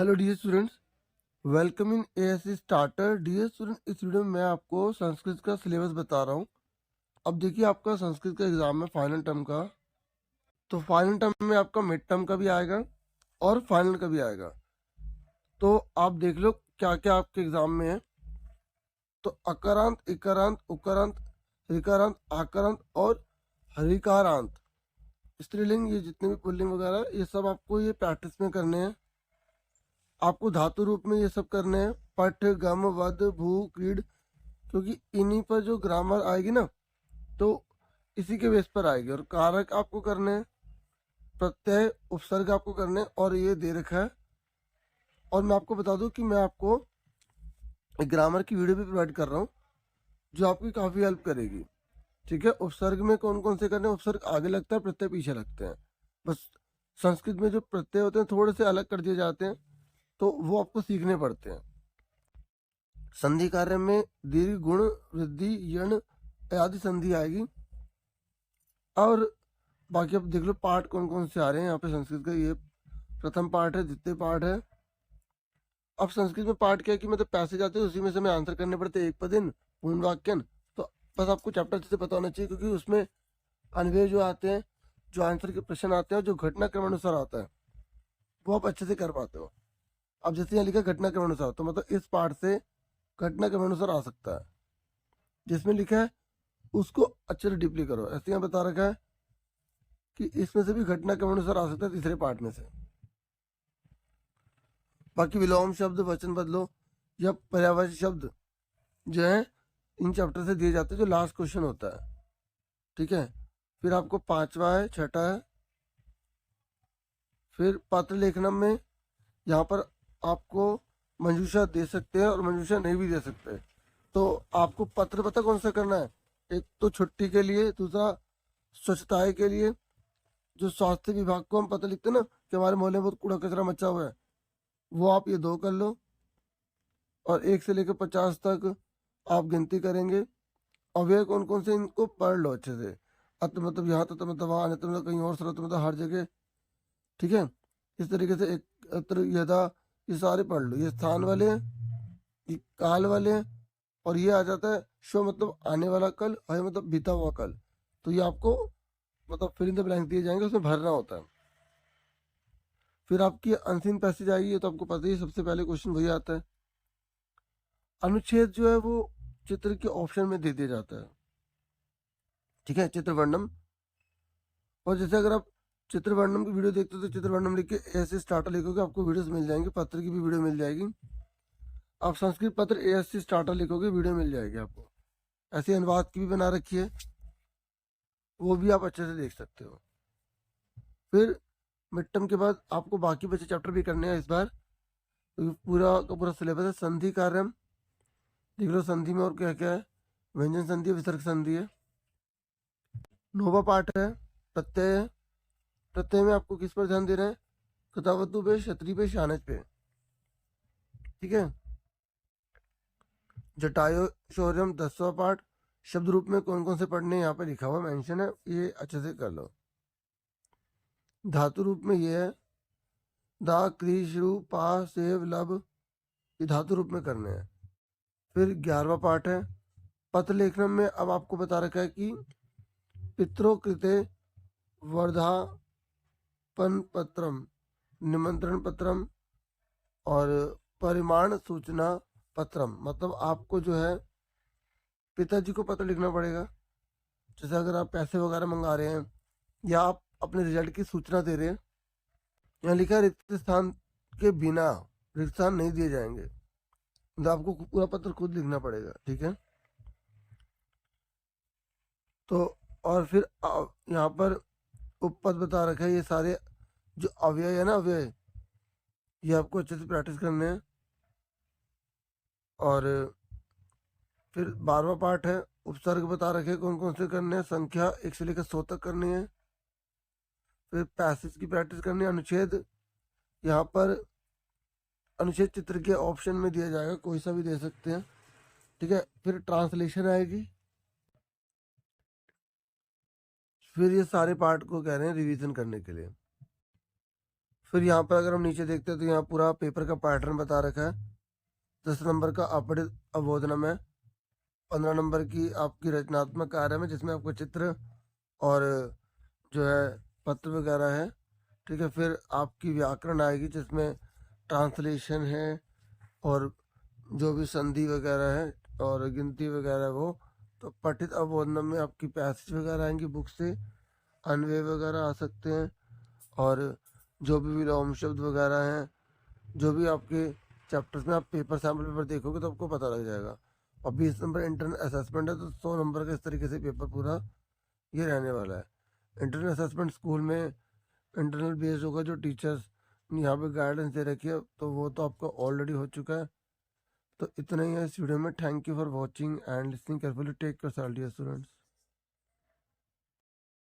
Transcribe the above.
Hello dear students, welcome in ASC starter. Dear student, इस video में मैं आपको संस्कृत का सिलेबस बता रहा हूँ। अब देखिए, आपका संस्कृत का एग्जाम है फाइनल टर्म का। तो फाइनल टर्म में आपका मिड टर्म का भी आएगा और फाइनल का भी आएगा। तो आप देख लो क्या क्या आपके एग्जाम में है। तो अकारांत, इकारांत, उकारांत, ऋकारांत, आकारांत और हरिकारांत, स्त्रीलिंग, ये जितने भी पुल्लिंग वगैरह, ये सब आपको ये प्रैक्टिस में करने हैं। आपको धातु रूप में ये सब करने हैं, पठ, गम, वध, भू, क्रीड, क्योंकि इन्हीं पर जो ग्रामर आएगी ना, तो इसी के बेस पर आएगी। और कारक आपको करने हैं, प्रत्यय, उपसर्ग आपको करने हैं, और ये दे रखा है। और मैं आपको बता दूं कि मैं आपको एक ग्रामर की वीडियो भी प्रोवाइड कर रहा हूँ जो आपकी काफ़ी हेल्प करेगी। ठीक है, उपसर्ग में कौन कौन से करने हैं? उपसर्ग आगे लगता है, प्रत्यय पीछे लगते हैं। बस संस्कृत में जो प्रत्यय होते हैं थोड़े से अलग कर दिए जाते हैं, तो वो आपको सीखने पड़ते हैं। संधि कार्य में दीर्घ, गुण, वृद्धि, यण आदि संधि आएगी। और बाकी अब देख लो पार्ट कौन कौन से आ रहे हैं यहाँ पे संस्कृत का। ये प्रथम पार्ट है, द्वितीय पार्ट है। अब संस्कृत में पार्ट क्या है कि मतलब पैसेज आते हैं, उसी में से हमें आंसर करने पड़ते हैं, एक पदिन, पूर्ण वाक्यन। तो बस आपको चैप्टर अच्छे से पता होना चाहिए, क्योंकि उसमें अन्वय जो आते हैं, जो आंसर के प्रश्न आते हैं, जो घटना क्रमानुसार आता है, वो आप अच्छे से कर पाते हो। अब जैसे यहाँ लिखा घटना क्रमानुसार, तो मतलब इस पार्ट से घटना क्रमानुसार आ सकता है। जिसमें लिखा है उसको अच्छे से डीपली करो। ऐसे यहाँ बता रखा है कि इसमें से भी घटना क्रमानुसार आ सकता है, तीसरे पार्ट में से। बाकी विलोम शब्द, वचन बदलो या पर्यायवाची शब्द जो है, इन चैप्टर से दिए जाते हैं, जो लास्ट क्वेश्चन होता है। ठीक है, फिर आपको पांचवा है, छठा है। फिर पत्र लेखनम में यहाँ पर आपको मंजूषा दे सकते हैं और मंजूषा नहीं भी दे सकते। तो आपको पत्र पता कौन सा करना है? एक तो छुट्टी के लिए, दूसरा स्वच्छता के लिए, जो स्वास्थ्य विभाग को हम पता लिखते हैं ना कि हमारे मोहल्ले में बहुत कूड़ा कचरा मचा हुआ है, वो आप ये दो कर लो। और 1 से लेकर 50 तक आप गिनती करेंगे। अव्यय कौन कौन से, इनको पढ़ लो अच्छे से। अत मतलब यहाँ, तत मतलब वहाँ, अनत मतलब कहीं और, सरत मतलब हर जगह। ठीक है, इस तरीके से एक, अत्र, यदा, ये सारे पढ़ लो। ये स्थान वाले हैं, ये काल वाले हैं, और ये आ जाता है शो मतलब आने वाला कल, अय मतलब बीता हुआ कल। तो ये आपको मतलब फिल इन द ब्लैंक दिए जाएंगे, उसमें भरना होता है। फिर आपकी अनसीन पैसेज आएगी, तो आपको पता ही है, सबसे पहले क्वेश्चन वही आता है। अनुच्छेद जो है वो चित्र के ऑप्शन में दे दिया जाता है। ठीक है, चित्र वर्णम। और जैसे अगर आप चित्र वर्णम की वीडियो देखते हो, तो चित्र वर्णम लिख के ऐसे स्टार्टर लिखोगे, आपको वीडियोस मिल जाएंगे। पत्र की भी वीडियो मिल जाएगी। आप संस्कृत पत्र एएससी स्टार्टर लिखोगे, वीडियो मिल जाएगी आपको। ऐसे अनुवाद की भी बना रखी है, वो भी आप अच्छे से देख सकते हो। फिर मिड टर्म के बाद आपको बाकी बचे चैप्टर भी करने हैं इस बार। तो पूरा का पूरा सिलेबस है। संधि कार्यम देख लो, संधि में और क्या क्या है। व्यंजन संधि है, विसर्ग संधि है। नोवा पार्ट है, प्रत्यय है। प्रत्यय में आपको किस पर ध्यान देना है? कथावतु पे, क्षत्रिय पे, शानच पे। ठीक है, जटायु शौर्यम 10वां पार्ट। शब्द रूप में कौन कौन से पढ़ने यहाँ पे लिखा हुआ मेंशन है, ये अच्छे से कर लो। धातु रूप में ये है, दा, क्री, श्रु, पा, सेव, लब, ये धातु रूप में करने हैं। फिर 11वां पार्ट है, पत्र लेखन में। अब आपको बता रखा है कि पितरों कृते वर्धापन पत्रम, निमंत्रण पत्रम और परिमाण सूचना पत्रम। मतलब आपको जो है पिताजी को पत्र लिखना पड़ेगा। जैसे अगर आप पैसे वगैरह मंगा रहे हैं, या आप अपने रिजल्ट की सूचना दे रहे हैं, यहाँ लिखा है रिक्त स्थान के बिना रिक्त स्थान नहीं दिए जाएंगे। मतलब आपको पूरा पत्र खुद लिखना पड़ेगा। ठीक है, तो और फिर यहाँ पर उपपद बता रखा है। ये सारे जो अव्यय है ना, अव्यय, ये आपको अच्छे से प्रैक्टिस करने हैं। और फिर 12वां पार्ट है, उपसर्ग बता रखे कौन कौन से करने हैं। संख्या 1 से लेकर 100 तक करनी है। फिर पैसेज की प्रैक्टिस करनी है। अनुच्छेद, यहाँ पर अनुच्छेद चित्र के ऑप्शन में दिया जाएगा, कोई सा भी दे सकते हैं। ठीक है, फिर ट्रांसलेशन आएगी। फिर ये सारे पार्ट को कह रहे हैं रिवीजन करने के लिए। फिर यहाँ पर अगर हम नीचे देखते हैं तो यहाँ पूरा पेपर का पैटर्न बता रखा है। 10 नंबर का अपठित अवबोधनम है। 15 नंबर की आपकी रचनात्मक कार्य में, जिसमें आपको चित्र और जो है पत्र वगैरह है। ठीक है, फिर आपकी व्याकरण आएगी जिसमें ट्रांसलेशन है और जो भी संधि वगैरह है और गिनती वगैरह वो। तो पठित अवबोधनम में आपकी पैसेज वगैरह आएंगी बुक से, अन्वय वगैरह आ सकते हैं, और जो भी विलोम शब्द वगैरह हैं, जो भी आपके चैप्टर्स में आप पेपर सैम्पल पेपर देखोगे तो आपको पता लग जाएगा। और 20 नंबर इंटरनल असेसमेंट है, तो 100 नंबर का इस तरीके से पेपर पूरा ये रहने वाला है। इंटरनल असेसमेंट स्कूल में इंटरनल बेस्ड होगा, जो टीचर्स यहाँ पे गाइडेंस दे रखी है तो वो तो आपका ऑलरेडी हो चुका है। तो इतना ही है इस वीडियो में। Thank you for watching and listening carefully. Take care dear students.